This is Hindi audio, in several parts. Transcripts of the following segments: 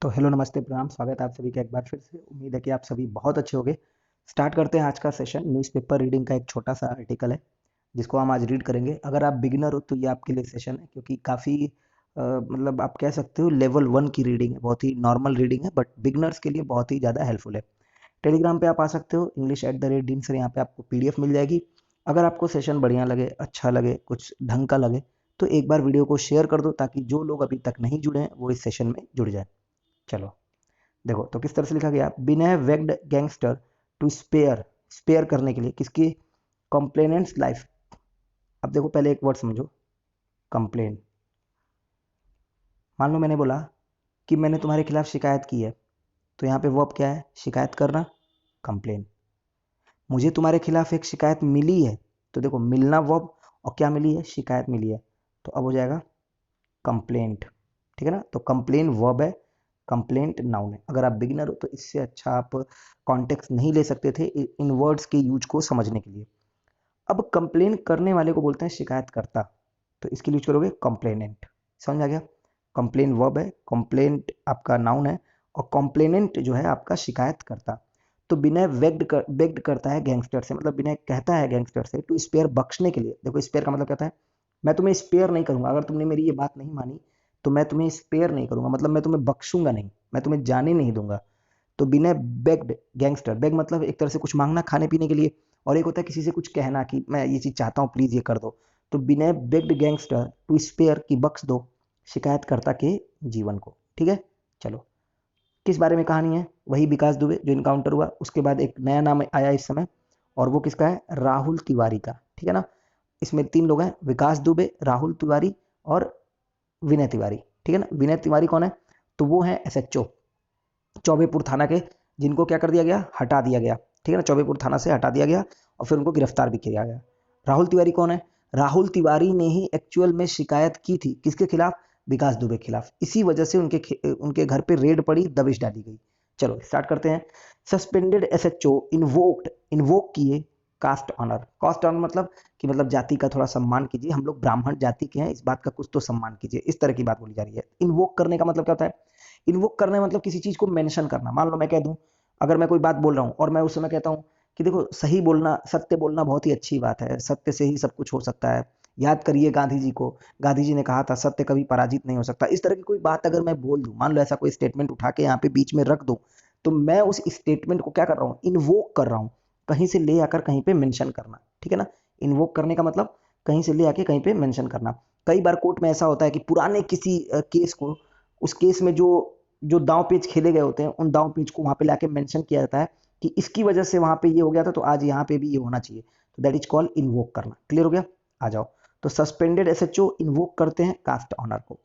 तो हेलो नमस्ते प्रणाम, स्वागत है आप सभी का एक बार फिर से। उम्मीद है कि आप सभी बहुत अच्छे होंगे। स्टार्ट करते हैं आज का सेशन। न्यूज़पेपर रीडिंग का एक छोटा सा आर्टिकल है जिसको हम आज रीड करेंगे। अगर आप बिगिनर हो तो ये आपके लिए सेशन है, क्योंकि काफ़ी मतलब आप कह सकते हो लेवल 1 की रीडिंग है, बहुत ही नॉर्मल रीडिंग है, बट बिगिनर्स के लिए बहुत ही ज़्यादा हेल्पफुल है। टेलीग्राम पे आप आ सकते हो, English@Dean सर, यहाँ पे आपको PDF मिल जाएगी। अगर आपको सेशन बढ़िया लगे, अच्छा लगे, कुछ ढंग का लगे, तो एक बार वीडियो को शेयर कर दो ताकि जो लोग अभी तक नहीं जुड़े हैं वो इस सेशन में जुड़ जाए। चलो देखो तो किस तरह से लिखा गया। बिना वेग्ड गैंगस्टर टू स्पेयर, स्पेयर करने के लिए किसकी, कंप्लेनेंट्स लाइफ। अब देखो पहले एक वर्ड समझो, कंप्लेन। मान लो मैंने बोला कि मैंने तुम्हारे खिलाफ शिकायत की है, तो यहाँ पे वर्ब क्या है, शिकायत करना, कंप्लेन। मुझे तुम्हारे खिलाफ एक शिकायत मिली है, तो देखो मिलना वर्ब, और क्या मिली है, शिकायत मिली है, तो अब हो जाएगा कंप्लेंट। ठीक है ना, तो कंप्लेन वर्ब है, कंप्लेंट नाउन है। अगर आप बिगिनर हो तो इससे अच्छा आप कॉन्टेक्स्ट नहीं ले सकते थे इन वर्ड्स के यूज को समझने के लिए। अब कंप्लेन करने वाले को बोलते हैं शिकायतकर्ता, तो इसके लिए यूज करोगे कंप्लेनेंट। समझ आ गया। कंप्लेन वर्ब है, कंप्लेंट आपका नाउन है, और कंप्लेनेंट जो है आपका शिकायतकर्ता। तो बिना बेग्ड करता है गैंगस्टर से, मतलब बिना कहता है गैंगस्टर से टू स्पेयर, बख्शने के लिए। देखो स्पेयर का मतलब क्या है, मैं तुम्हें स्पेयर नहीं करूंगा, अगर तुमने मेरी ये बात नहीं मानी तो मैं तुम्हें स्पेयर नहीं करूंगा, मतलब मैं तुम्हें बख्शूंगा नहीं, मैं तुम्हें जाने नहीं दूंगा। तो बिना बेग्ड गैंगस्टर, बेग मतलब एक तरह से कुछ मांगना खाने पीने के लिए, और एक होता है किसी से कुछ कहना कि मैं ये चीज चाहता हूँ प्लीज ये कर दो। तो बिना बेग्ड गैंगस्टर टू स्पेयर की बख्श दो शिकायतकर्ता के जीवन को। ठीक है, चलो किस बारे में कहानी है, वही विकास दुबे जो इनकाउंटर हुआ, उसके बाद एक नया नाम आया इस समय, और वो किसका है, राहुल तिवारी का। ठीक है ना, इसमें 3 लोग हैं, विकास दुबे, राहुल तिवारी और विनय तिवारी। ठीक है ना, विनय तिवारी कौन है, तो वो है SHO चौबेपुर थाना के, जिनको क्या कर दिया गया, हटा दिया गया। ठीक है ना, चौबेपुर थाना से हटा दिया गया और फिर उनको गिरफ्तार भी किया गया। राहुल तिवारी कौन है, राहुल तिवारी ने ही एक्चुअल में शिकायत की थी किसके खिलाफ, विकास दुबे के खिलाफ। इसी वजह से उनके घर पे रेड पड़ी, दबिश डाली गई। चलो स्टार्ट करते हैं। सस्पेंडेड SHO इन्वोक्ड, इन्वोक किए कास्ट ऑनर। कास्ट ऑनर मतलब कि मतलब जाति का थोड़ा सम्मान कीजिए, हम लोग ब्राह्मण जाति के हैं, इस बात का कुछ तो सम्मान कीजिए, इस तरह की बात बोली जा रही है। इन्वोक करने का मतलब क्या होता है, इन्वोक करना मतलब किसी चीज को मेंशन करना। मान लो मैं कह दूं, अगर मैं कोई बात बोल रहा हूं और मैं उस समय कहता हूं कि देखो सही बोलना, सत्य बोलना बहुत ही अच्छी बात है, सत्य से ही सब कुछ हो सकता है, याद करिए गांधी जी को, गांधी जी ने कहा था सत्य कभी पराजित नहीं हो सकता। इस तरह की कोई बात अगर मैं बोल दूं, मान लो ऐसा कोई स्टेटमेंट उठा के यहाँ पे बीच में रख दूं, तो मैं उस स्टेटमेंट को क्या कर रहा हूँ, इन्वोक कर रहा हूँ, कहीं से ले आकर कहीं पे मेंशन करना। ठीक है ना, इन्वोक करने का मतलब कहीं से ले आके कहीं पे मेंशन करना। कई बार कोर्ट में ऐसा होता है कि पुराने किसी केस को, उस केस में जो जो दांव पेच खेले गए होते हैं, उन दांव पेच को वहां पे लाके मेंशन किया जाता है कि इसकी वजह से वहां पे ये हो गया था, तो आज यहाँ पे भी ये होना चाहिए। तो दैट इज कॉल्ड इन्वोक करना। क्लियर हो गया, आ जाओ। तो सस्पेंडेड SHO इन्वोक करते हैं कास्ट ऑनर को।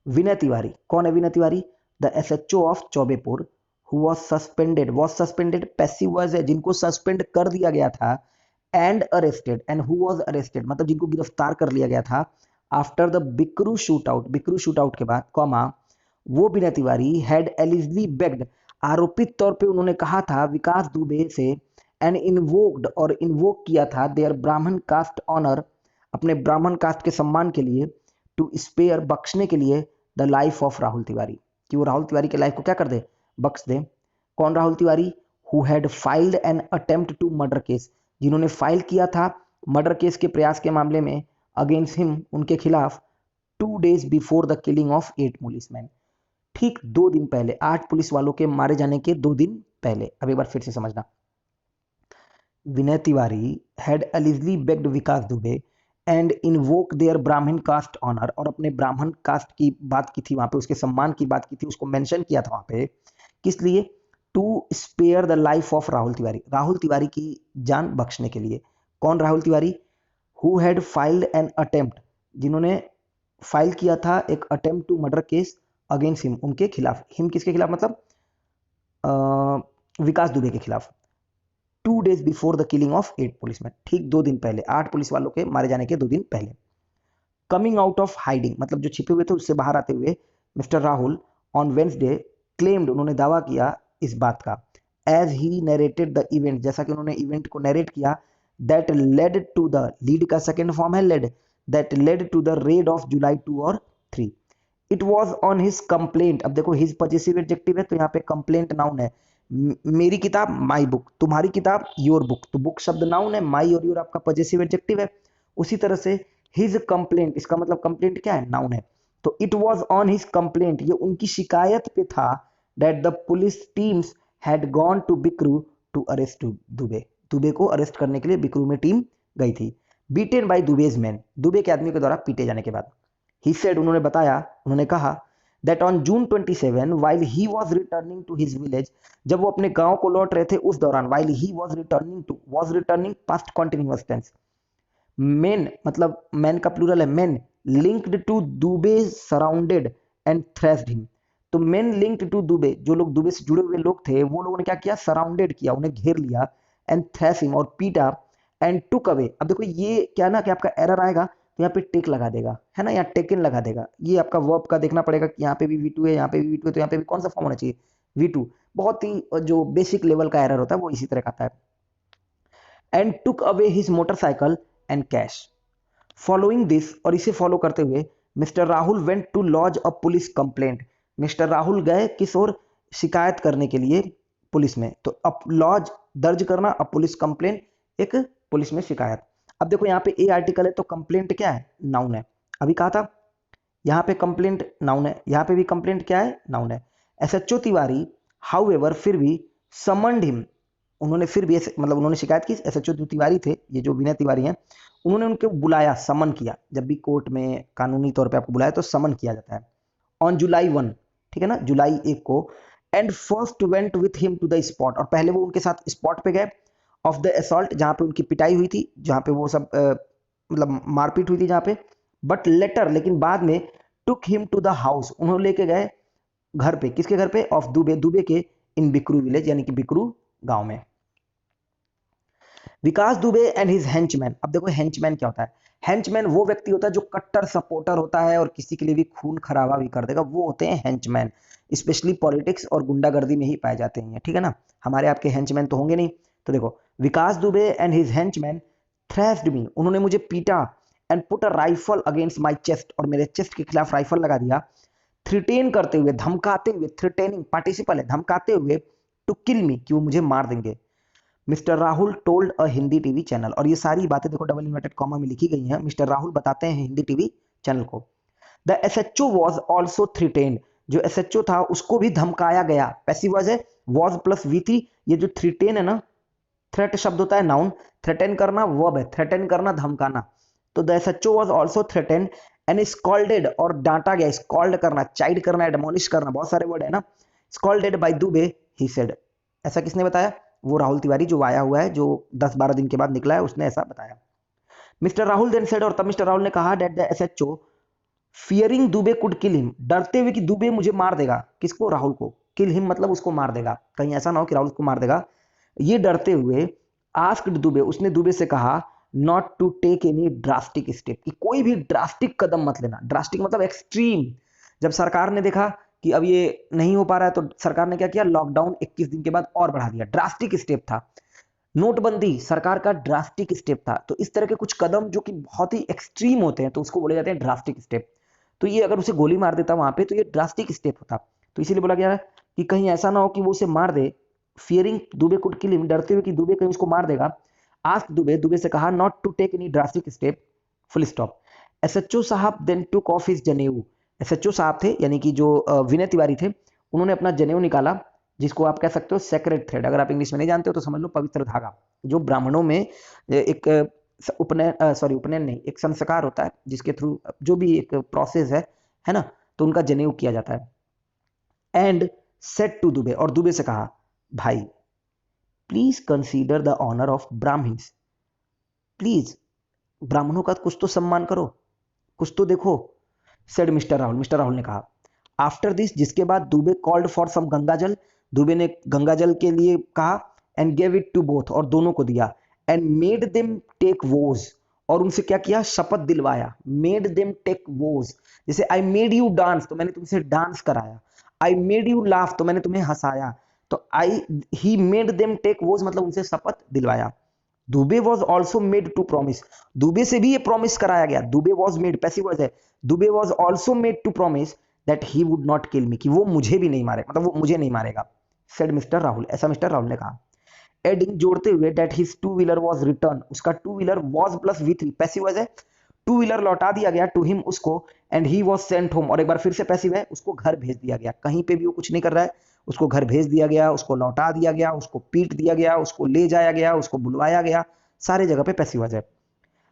विनय तिवारी कौन है, Vinay Tiwari the SHO of Chaubepur who was suspended passive voice है, जिनको सस्पेंड कर दिया गया था, and arrested, and who was arrested मतलब जिनको गिरफ्तार कर लिया गया था, after the Bikru shootout, Bikru shootout के बाद, कॉमा, वो Vinay Tiwari had allegedly begged, आरोपित तौर पे उन्होंने कहा था विकास दुबे से, एंड इन्वोक्ड और इन्वोक किया था, देयर ब्राह्मण कास्ट ऑनर, अपने ब्राह्मण कास्ट के सम्मान के लिए, टू स्पेयर बख्शने के लिए, the life of Rahul Tiwari, कि वो राहुल तिवारी के लाइफ को क्या कर दे, बख्श दे। कौन Rahul Tiwari, who had filed an attempt to murder case, जिन्होंने फाइल किया था मर्डर केस के प्रयास के मामले में, अगेंस्ट हिम, उनके खिलाफ, 2 days before the killing of 8 policeman, ठीक 2 दिन पहले, 8 पुलिस वालों के मारे जाने के 2 दिन पहले। अब एक बार फिर से समझना। Vinay Tiwari had allegedly begged Vikas Dubey and invoke their Brahmin caste honour, और अपने ब्राह्मण कास्ट की बात की थी वहां पे, उसके सम्मान की बात की थी, उसको मेंशन किया था वहां पे, किस लिए, to spare the life of Rahul Tiwari, Rahul Tiwari की जान बख्शने के लिए। कौन Rahul Tiwari, who had filed an attempt, जिन्होंने फाइल किया था एक attempt to murder case against him, उनके खिलाफ, हिम किसके खिलाफ मतलब विकास दुबे के खिलाफ, 2 days before the killing of 8 policeman, ठीक 2 दिन पहले, 8 पुलिस वालों के मारे जाने के 2 दिन पहले। कमिंग आउट ऑफ हाइडिंग मतलब जो छिपे हुए थे उससे बाहर आते हुए, mister Rahul on Wednesday claimed, उन्होंने दावा किया इस बात का, as he narrated the event, जैसा कि उन्होंने इवेंट को नरेट किया, that led to the, lead का सेकेंड फॉर्म है led, that led to the raid of July 2 और 3, it was on his complaint. अब देखो हिज पॉजिटिव एडजेक्टिव है तो यहाँ पे कंप्लेंट नाउन है। मेरी किताब माई बुक, तुम्हारी किताब योर बुक, तो बुक शब्द नाउन है, माई और योर आपका पॉजिटिव एडजेक्टिव है। उसी तरह से हिज कंप्लेंट, इसका मतलब कंप्लेंट क्या है, नाउन है। तो it was on his complaint, ये उनकी शिकायत पे था, that the police teams had gone to Bikru to arrest Dubey, Dubey को अरेस्ट करने के लिए बिक्रू में टीम गई थी। बीटेन बाय दुबेज मैन, दुबे के आदमी के द्वारा पीटे जाने के बाद। ही सेड, उन्होंने बताया, उन्होंने कहा, that on June 27 while he was returning to his village, जब वो अपने गांव को लौट रहे थे उस दौरान, while he was returning past continuous tense. Men मतलब मैन का प्लूरल है men, linked to Dubey surrounded and thrashed him. तो मेन लिंक्ड टू दुबे, जो लोग दुबे से जुड़े हुए लोग थे वो लोगों ने क्या किया, सराउंडेड किया, उन्हें घेर लिया, एंड थ्रेस हिम और पीटा, एंड टुक अवे। अब देखो ये क्या ना कि आपका एरर आएगा तो यहाँ पे टेक लगा देगा, है ना, यहाँ टेकन लगा देगा। ये आपका वर्ब का देखना पड़ेगा कि यहाँ पे भी V2 है, यहाँ पे भी V2 है, तो यहाँ पे भी कौन सा फॉर्म होना चाहिए, V2। बहुत ही जो बेसिक लेवल का एरर होता है वो इसी तरह का आता है। And took away his motorcycle and cash. Following this, और इसे फॉलो करते हुए, mister Rahul went to lodge a police complaint. Mister Rahul गए किस ओर, शिकायत करने के लिए पुलिस में। तो अब लॉज दर्ज करना, अब पुलिस कंप्लेंट एक पुलिस में शिकायत। अब देखो यहाँ पे ए आर्टिकल है तो कंप्लेंट क्या है, नाउन है। अभी कहा था यहाँ पे कंप्लेंट नाउन है, यहाँ पे भी कंप्लेंट क्या है, नाउन है। एसएचओ तिवारी हाउएवर, फिर भी, समन्ड हिम, उन्होंने फिर भी मतलब उन्होंने शिकायत की, एसएचओ जो तिवारी थे, ये जो विनय तिवारी हैं, उन्होंने उनको बुलाया, समन किया। जब भी कोर्ट में कानूनी तौर पे आपको बुलाया तो समन किया जाता है। ऑन जुलाई 1, ठीक है ना, जुलाई 1 को, and first went with him to the spot, और पहले वो उनके साथ स्पॉट पे गए, ऑफ द असॉल्ट, जहां पे उनकी पिटाई हुई थी, जहां पे वो सब मतलब मारपीट हुई थी जहां पे। बट लेटर, लेकिन बाद में, took him to the house, उन्होंने लेके गए घर पे, किसके घर पे, ऑफ दुबे, दुबे के, इन बिक्रू विलेज, यानी कि बिक्रू गांव में। विकास दुबे एंड हिज हेंचमैन। अब देखो हेंचमैन क्या होता है, हेंचमैन वो व्यक्ति होता है जो कट्टर सपोर्टर होता है और किसी के लिए भी खून खराबा भी कर देगा, वो होते हैं हेंचमैन। स्पेशली पॉलिटिक्स और गुंडागर्दी में ही पाए जाते हैं, ठीक है ना। हमारे आपके हेंचमैन तो होंगे नहीं। तो देखो, विकास दुबे एंड हिज हेंचमैन थ्रेस्ड मी, उन्होंने मुझे पीटा, and put a rifle against my chest, और मेरे चेस्ट के खिलाफ राइफल लगा दिया, थ्रिटेन करते हुए, धमकाते हुए, थ्रिटेनिंग पार्टिसिपल है, धमकाते हुए, टू किल मी, कि वो मुझे मार देंगे। मिस्टर राहुल टोल्ड अ हिंदी टीवी चैनल, और ये सारी बातें देखो डबल इन्वर्टेड कॉमा में लिखी गई हैं, मिस्टर राहुल बताते हैं हिंदी टीवी चैनल को। द एसएचओ वॉज ऑल्सो थ्रिटेन्ड, जो एसएचओ था उसको भी धमकाया गया, पैसिव वॉज है, वॉज प्लस V3, ये जो थ्रिटेन है ना, थ्रेट शब्द होता है नाउन, थ्रेटन करना वर्ब है, थ्रेटन करना धमकाना। तो the SHO was also threatened and scolded, और डांटा गया, स्कॉल्ड करना, चाइड करना, एडमोनिश करना, बहुत सारे वर्ड है ना। Scolded by Dubey, he said, ऐसा किसने बताया, वो राहुल तिवारी जो आया हुआ है, जो 10-12 दिन के बाद निकला है, उसने ऐसा बताया। मिस्टर राहुल देन सेड, और तब मिस्टर राहुल ने कहा, that the SHO fearing Dubey could kill him, डरते हुए कि दुबे मुझे मार देगा, किसको, राहुल को, किल हिम मतलब उसको मार देगा, कहीं ऐसा ना हो कि राहुल उसको मार देगा, ये डरते हुए, आस्क्ड दुबे, उसने दुबे से कहा, not to take any drastic step, कि कोई भी ड्रास्टिक कदम मत लेना। ड्रास्टिक मतलब एक्सट्रीम। जब सरकार ने देखा कि अब ये नहीं हो पा रहा है तो सरकार ने क्या किया, लॉकडाउन 21 दिन के बाद और बढ़ा दिया, ड्रास्टिक स्टेप था। नोटबंदी सरकार का ड्रास्टिक स्टेप था। तो इस तरह के कुछ कदम जो कि बहुत ही एक्सट्रीम होते हैं तो उसको बोले जाते हैं ड्रास्टिक स्टेप। तो ये अगर उसे गोली मार देता वहां पे तो ये ड्रास्टिक स्टेप होता। तो इसीलिए बोला गया कि कहीं ऐसा ना हो कि वो उसे मार दे, fearing Dubey could kill him, डरते हुए कि दुबे कहीं उसको मार देगा। आस्क दुबे, दुबे से कहा, not to take any drastic step, full stop. SHO साहब then took off his janeu, SHO साहब थे यानी कि जो विनय तिवारी थे, उन्होंने अपना जनेऊ निकाला, जिसको आप कह सकते हो सेक्रेड थ्रेड, अगर आप इंग्लिश में नहीं जानते हो तो समझ लो पवित्र धागा, जो ब्राह्मणों में एक उपनयन, सॉरी उपनयन नहीं, एक संस्कार होता है जिसके थ्रू जो भी एक प्रोसेस है ना, तो उनका जनेऊ किया जाता है। एंड सेड टू दुबे, और दुबे से कहा, भाई please consider the honour of Brahmins, please ब्राह्मणों का कुछ तो सम्मान करो, कुछ तो देखो। Said mister Rahul, mister Rahul ने कहा। आफ्टर दिस, जिसके बाद दुबे कॉल्ड फॉर सम गंगाजल, दुबे ने गंगाजल के लिए कहा, and gave it to both, और दोनों को दिया। And made them take vows, और उनसे क्या किया, शपथ दिलवाया। मेड देम टेक वोज, जैसे आई मेड यू डांस, तो मैंने तुमसे डांस कराया। आई मेड यू लाफ, तो मैंने तुम्हें हंसाया। तो he made them take vows मतलब उनसे शपथ दिलवाया। Dubey was also made to promise, Dubey से भी ये प्रॉमिस कराया गया। Dubey was made passive voice है, Dubey was also made to promise that he would not kill me, कि वो मुझे भी नहीं मारे, मतलब वो मुझे नहीं मारेगा, सेड मिस्टर राहुल, ऐसा मिस्टर राहुल ने कहा। एडिंग, जोड़ते हुए, that his two wheeler was return, उसका two wheeler was plus V3, passive voice है, टू व्हीलर लौटा दिया गया टू हिम, उसको, and he was sent home, और एक बार फिर से पैसिव है, उसको घर भेज दिया गया, कहीं पे भी वो कुछ नहीं कर रहा है, उसको घर भेज दिया गया, उसको लौटा दिया गया, उसको पीट दिया गया, उसको ले जाया गया, उसको बुलवाया गया, सारे जगह पे पैसिव वॉइस है।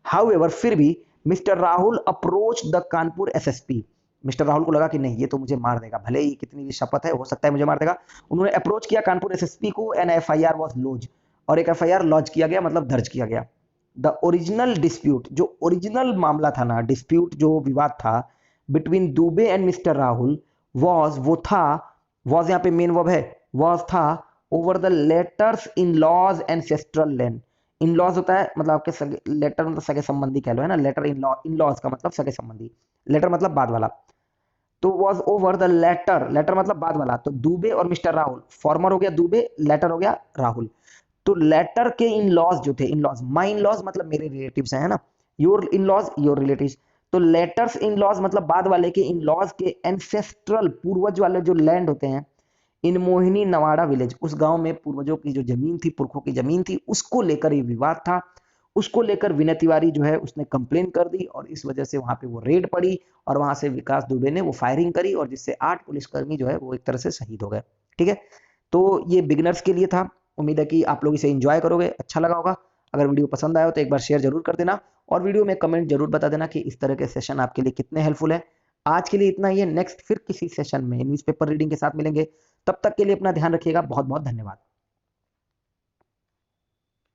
हाउएवर, फिर भी, mister Rahul approach the Kanpur SSP, mister Rahul को लगा कि नहीं ये तो मुझे मार देगा, भले ही कितनी भी शपथ है, हो सकता है मुझे मार देगा। उन्होंने अप्रोच किया कानपुर एसएसपी को, एन एफआईआर वाज लॉज, और एक एफआईआर लॉन्च किया गया, मतलब दर्ज किया गया। द ओरिजिनल डिस्प्यूट, जो ओरिजिनल मामला था ना, डिस्प्यूट जो विवाद था between Dubey and mister Rahul, was, वो था, वॉज यहाँ पे मेन वर्ब है, वॉज था, over the latter's in laws ancestral land. In laws होता है मतलब आपके सगे, लेटर मतलब सगे संबंधी कह लो, है ना, latter in law, in laws का मतलब सगे संबंधी, लेटर मतलब बाद वाला, तो was over the latter, latter मतलब बाद वाला, तो दुबे और मिस्टर राहुल, फॉर्मर हो गया दुबे, लेटर हो गया राहुल, तो लेटर के इन लॉज जो थे, in laws, my in laws मतलब मेरे रिलेटिव्स हैं, है ना, your in laws your relatives, तो लेटर्स इन लॉज मतलब बाद वाले के, इन लॉज के एंसेस्ट्रल पूर्वज वाले जो लैंड होते हैं, इन मोहिनी नवाड़ा विलेज, उस गांव में पूर्वजों की जो जमीन थी, पुरखों की जमीन थी, उसको लेकर ये विवाद था, उसको लेकर विनय तिवारी जो है उसने कंप्लेन कर दी, और इस वजह से वहां पे वो रेड पड़ी, और वहां से विकास दुबे ने वो फायरिंग करी, और जिससे 8 पुलिसकर्मी जो है वो एक तरह से शहीद हो गए। ठीक है, तो ये बिगनर्स के लिए था, उम्मीद है कि आप लोग इसे एंजॉय करोगे, अच्छा लगा होगा। अगर वीडियो पसंद आया हो तो एक बार शेयर जरूर कर देना, और वीडियो में कमेंट जरूर बता देना कि इस तरह के सेशन आपके लिए कितने हेल्पफुल है। आज के लिए इतना ही है, नेक्स्ट फिर किसी सेशन में न्यूज़पेपर रीडिंग के साथ मिलेंगे, तब तक के लिए अपना ध्यान रखिएगा, बहुत बहुत धन्यवाद।